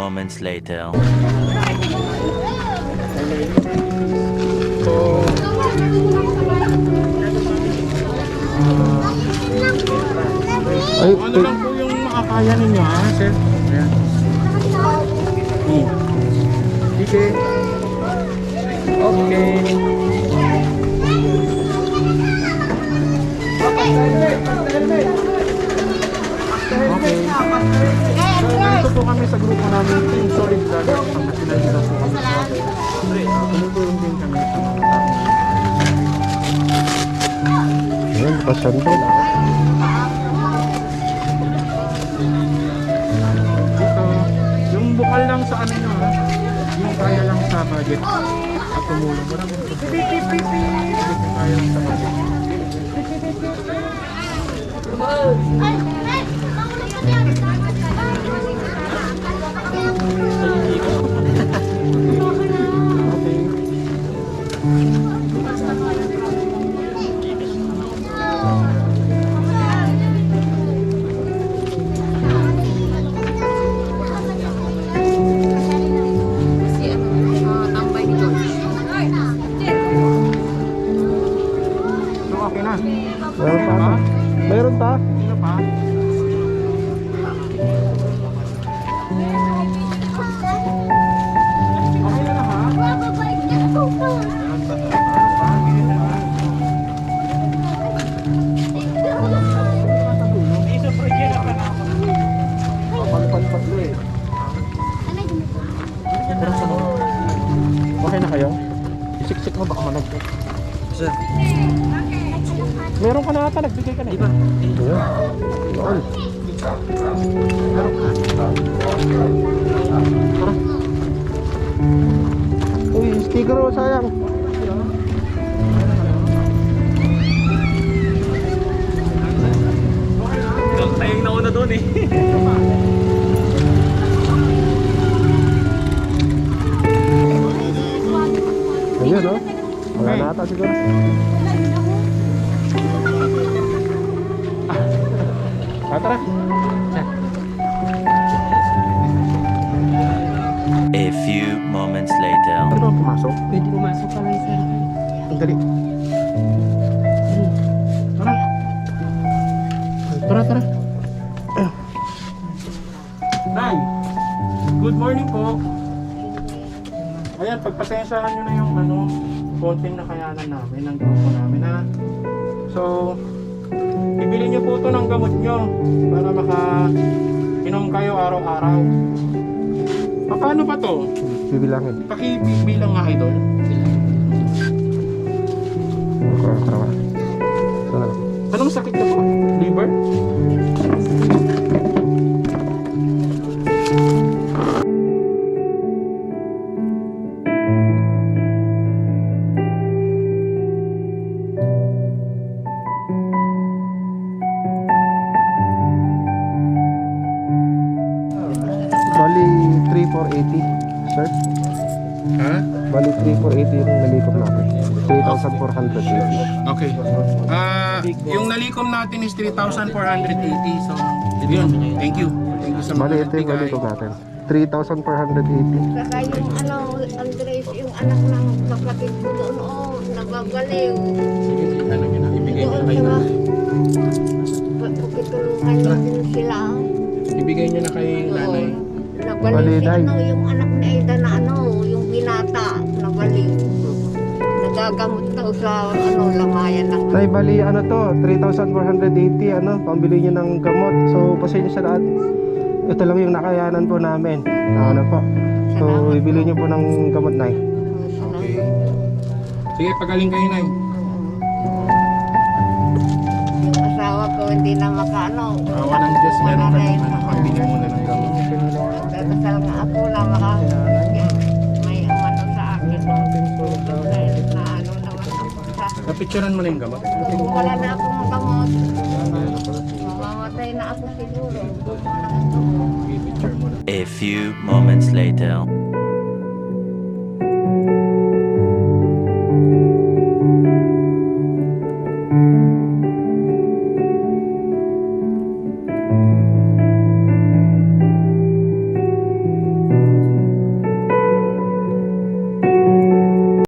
moments later. Ay, Ano lang po yung makakaya ninyo ha, sir? Ayan. Sige. Okay. Okay. Dito po kami sa grupo namin, Team Solid Vlogger. Pangasinan dito po kami sa tumutulong din kami sa mga tao. ayan, pasan po. Dito, yung bukal lang sa ano nyo ha, yung kaya lang sa budget at tumulong. Wala mo ito. Kaya lang sa budget. Tambay ni George. So okay na. Meron pa? Meron pa? Sino pa? Okay na ha? Okay na kayo? Isiksik mo baka managpot. Sir. Meron ka na ata, nagbigay ka na. Diba? Ayan. Meron ka. Uy, sticker o sayang. Tayong nauna doon eh. Ayun oh. Wala na ata siguro. Tara. A few moments later. Ano ba pumasok? Pwede pumasok ka lang, sir. Ang dali. Tara. Tara. Nay, good morning po. Ayan, pagpasensyahan nyo na yung konting nakayanan namin, ng grupo namin ha. So, ibili nyo po ito ng gamot nyo para maka-inom kayo araw-araw. Paano pa to? Bibilangin. Pakibilang nga idol. Tara. Sana. Anong sakit na po? Liver? Bali 3,480, sir. Ha? Bali 3,480 yung nalikop natin. 3,480. Okay. Yung nalikom natin is 3,480. So, yun. Thank you. Thank you sa Bali mga ito yung nagbigay. nalikop natin. 3,480. Saka yung Andres, yung anak ng kapatid ko doon, nababaliw. Sige, ano yun na. Ibigay nyo na Doon kay sa nanay. pagkitulungan niyo din sila. Ibigay nyo na kay nanay. Nabaliw Bali, si Nay. yung anak ni Aida na yung binata, nabaliw. Nagagamot daw sa lamayan ng Tay, bali ano to, 3,480 pambili niyo ng gamot. So, pasensya sa lahat. Ito lang yung nakayanan po namin. Po. So, Salamat ibili po. niyo po ng gamot, Nay. Okay. Sige, pagaling kayo, nay. Yung asawa ko hindi na makaano. Awa ng Diyos, meron ka naman. Pambili muna ng gamot. Nagdadasal nga ako na may umano sa akin. Dahil na naman ako sa Napicturean mo na yung gamot. kung wala na akong gamot, mamamatay na ako siguro. I-picture mo na. A few moments later.